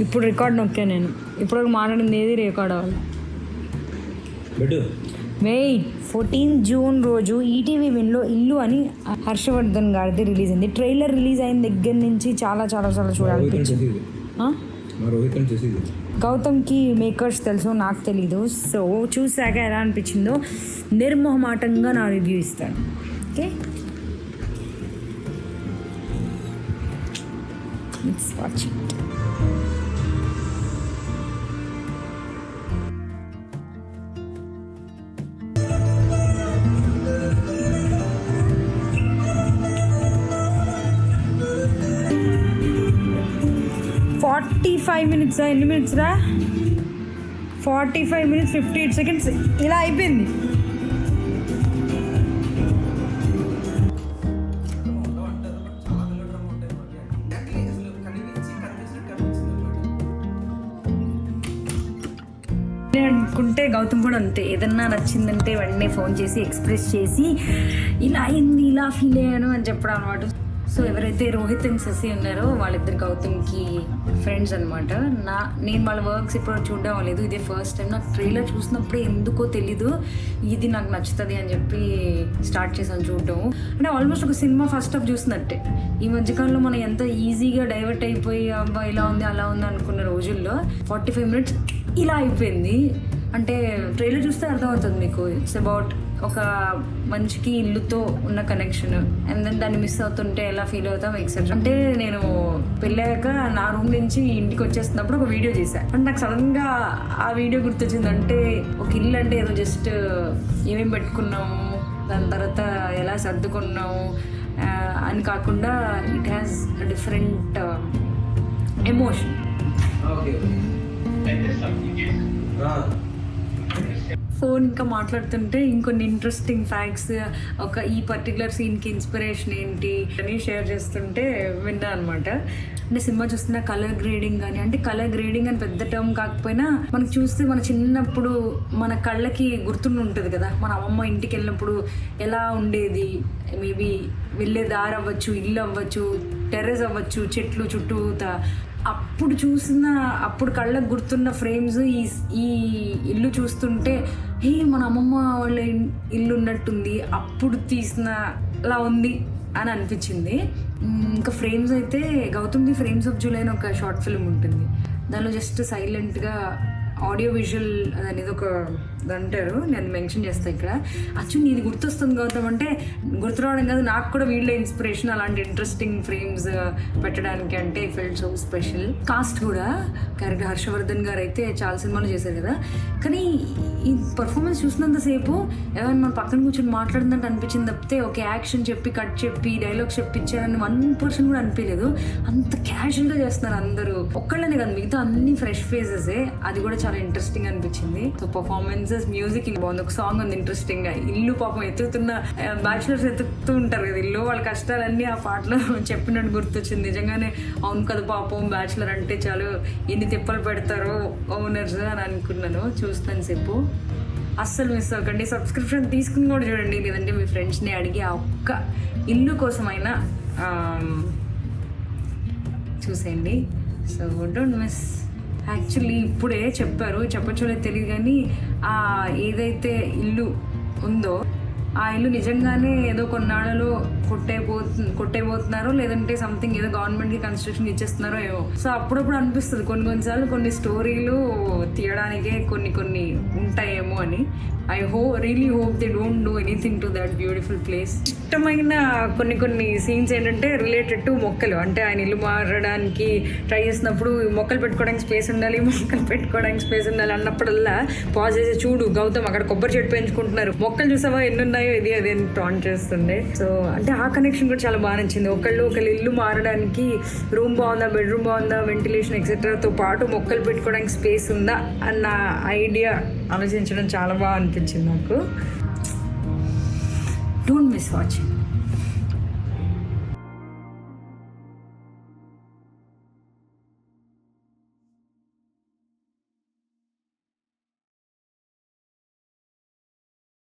ఇప్పుడు రికార్డ్ నొక్కా నేను. ఇప్పుడు మాట్లాడింది ఏది రికార్డ్ అవ్వాలి. మే 14 జూన్ రోజు ఈటీవీ విన్లో ఇల్లు అని హర్షవర్ధన్ గారిది రిలీజ్ అయింది. ట్రైలర్ రిలీజ్ అయిన దగ్గర నుంచి చాలా చాలా చాలా చూడాలనిపించింది. గౌతమ్కి మేకర్స్ తెలుసు, నాకు తెలీదు. సో చూసాక ఎలా అనిపించిందో నిర్మోహమాటంగా నా రివ్యూ ఇస్తాను. Okay, let's watch it. minutes ఎన్ని మినిట్స్ రా? 45 minutes 58 seconds ఇలా అయిపోయింది. అనుకుంటే గౌతమ్ కూడా అంతే, ఏదన్నా నచ్చిందంటే వెంటనే ఫోన్ చేసి ఎక్స్ప్రెస్ చేసి ఇలా అయింది, ఇలా ఫీల్ అయ్యాను అని చెప్పడం అనమాట. సో ఎవరైతే రోహిత్ అండ్ శశి ఉన్నారో వాళ్ళిద్దరు గౌతమ్కి ఫ్రెండ్స్ అనమాట. నేను వాళ్ళ వర్క్స్ ఇప్పుడు చూడడం లేదు, ఇదే ఫస్ట్ టైం. నాకు ట్రైలర్ చూసినప్పుడే ఎందుకో తెలీదు ఇది నాకు నచ్చుతుంది అని చెప్పి స్టార్ట్ చేశాను చూడడం. అంటే ఆల్మోస్ట్ ఒక సినిమా ఫస్ట్ హాఫ్ చూసినట్టే. ఈ మధ్యకాలంలో మనం ఎంత ఈజీగా డైవర్ట్ అయిపోయి అబ్బా ఇలా ఉంది అలా ఉంది అనుకున్న రోజుల్లో 45 minutes ఇలా అయిపోయింది. అంటే ట్రైలర్ చూస్తే అర్థమవుతుంది మీకు. ఇట్స్ అబౌట్ ఒక మనిషికి ఇల్లుతో ఉన్న కనెక్షన్ అండ్ దెన్ దాన్ని మిస్ అవుతుంటే ఎలా ఫీల్ అవుతాం ఎక్సెట్రా. అంటే నేను పెళ్ళాక నా రూమ్ నుంచి ఇంటికి వచ్చేస్తున్నప్పుడు ఒక వీడియో చేశాను. అంటే నాకు సడన్గా ఆ వీడియో గుర్తొచ్చింది. అంటే ఒక ఇల్లు అంటే ఏదో జస్ట్ ఏమేమి పెట్టుకున్నాము, దాని తర్వాత ఎలా సర్దుకున్నాము అని కాకుండా it has different emotion. Phone ఇంకా మాట్లాడుతుంటే ఇంకొన్ని ఇంట్రెస్టింగ్ ఫ్యాక్ట్స్, ఒక ఈ పర్టికులర్ సీన్కి ఇన్స్పిరేషన్ ఏంటి అని షేర్ చేస్తుంటే విన్నా అనమాట. అంటే సినిమా చూస్తున్న కలర్ గ్రేడింగ్ కానీ, అంటే కలర్ గ్రేడింగ్ అని పెద్ద టర్మ్ కాకపోయినా మనకు చూస్తే మన చిన్నప్పుడు మన కళ్ళకి గుర్తుండి ఉంటుంది కదా, మన అమ్మమ్మ ఇంటికి వెళ్ళినప్పుడు ఎలా ఉండేది, మేబీ వెళ్ళే దారి అవ్వచ్చు, ఇల్లు అవ్వచ్చు, టెర్రస్ అవ్వచ్చు, చెట్లు చుట్టూతా అప్పుడు చూసిన అప్పుడు కళ్ళకు గుర్తున్న ఫ్రేమ్స్ ఈ ఇల్లు చూస్తుంటే మన అమ్మమ్మ వాళ్ళ ఇల్లు ఉన్నట్టుంది, అప్పుడు తీసినలా ఉంది అని అనిపించింది. ఇంకా ఫ్రేమ్స్ అయితే గౌతమ్ది ఫ్రేమ్స్ ఆఫ్ జూలై అని ఒక షార్ట్ ఫిల్మ్ ఉంటుంది. దానిలో జస్ట్ సైలెంట్గా ఆడియో విజువల్ అనేది ఒక అంటారు, నేను మెన్షన్ చేస్తాను ఇక్కడ. యాక్చువల్లీ ఇది గుర్తొస్తుంది గౌతమ్ అంటే గుర్తురావడం కాదు, నాకు కూడా వీళ్ళ ఇన్స్పిరేషన్ అలాంటి ఇంట్రెస్టింగ్ ఫ్రేమ్స్ పెట్టడానికి. అంటే ఫెల్ట్ సో స్పెషల్. కాస్ట్ కూడా క్యారెక్టర్ హర్షవర్ధన్ గారు అయితే చాలా సినిమాలు చేశారు కదా, కానీ ఈ పర్ఫార్మెన్స్ చూసినంతసేపు ఎవరైనా మన పక్కన కూర్చొని మాట్లాడిందంటే అనిపించింది తప్పితే ఒక యాక్షన్ చెప్పి కట్ చెప్పి డైలాగ్స్ చెప్పించారని 1% కూడా అనిపించలేదు. అంత క్యాజువల్గా చేస్తున్నారు అందరూ, ఒక్కళ్ళనే కాదు మిగతా అన్ని ఫ్రెష్ ఫేసెసే. అది కూడా చాలా ఇంట్రెస్టింగ్ అనిపించింది. సో పర్ఫార్మెన్సెస్, మ్యూజిక్ బాగుంది. ఒక సాంగ్ ఉంది ఇంట్రెస్టింగ్ గా, ఇల్లు పాపం ఎత్తుతున్న బ్యాచులర్స్ ఎత్తుతూ ఉంటారు కదా ఇల్లు, వాళ్ళ కష్టాలన్నీ ఆ పాటలో చెప్పినట్టు గుర్తొచ్చింది. నిజంగానే అవును కదా పాపం, బ్యాచులర్ అంటే చాలు ఎన్ని తిప్పలు పెడతారో ఓనర్స్ అని అనుకున్నాను చూస్తాను సేపు. అస్సలు మిస్ అవ్వకండి, సబ్స్క్రిప్షన్ తీసుకుని కూడా చూడండి, లేదంటే మీ ఫ్రెండ్స్ని అడిగి ఆ ఒక్క ఇల్లు కోసమైనా చూసేయండి. So don't miss. యాక్చువల్లీ ఇప్పుడే చెప్పారు, చెప్పచ్చో లేదు తెలియదు కానీ ఏదైతే ఇల్లు ఉందో ఆ ఇల్లు నిజంగానే ఏదో కొన్నాళ్ళలో కొట్టేపోతున్నారో లేదంటే సంథింగ్ ఏదో గవర్నమెంట్కి కన్స్ట్రక్షన్ ఇచ్చేస్తున్నారో ఏమో. సో అప్పుడప్పుడు అనిపిస్తుంది కొన్నిసార్లు కొన్ని స్టోరీలు తీయడానికే కొన్ని ఉంటాయేమో అని. I really hope they don't do anything to that beautiful place. ఇష్టమైన కొన్ని సీన్స్ ఏంటంటే రిలేటెడ్ టు మొక్కలు. అంటే ఆయన ఇల్లు మారడానికి ట్రై చేసినప్పుడు మొక్కలు పెట్టుకోవడానికి స్పేస్ ఉండాలి, మొక్కలు పెట్టుకోవడానికి స్పేస్ ఉండాలి అన్నప్పుడల్లా పాజ్ చేసి చూడు గౌతమ్ అక్కడ కొబ్బరి చెట్టు పెంచుకుంటున్నారు, మొక్కలు చూసావా ఎన్ని ఉన్నాయో, ఇది అదే టాన్ చేస్తుండే. సో అంటే ఆ కనెక్షన్ కూడా చాలా బాగా నచ్చింది. ఒకళ్ళు ఇల్లు మారడానికి రూమ్ బాగుందా, బెడ్రూమ్ బాగుందా, వెంటిలేషన్ ఎక్సెట్రాతో పాటు మొక్కలు పెట్టుకోవడానికి స్పేస్ ఉందా అన్న ఐడియా ఆలోచించడం చాలా బాగా అనిపించింది నాకు. Don't miss watching.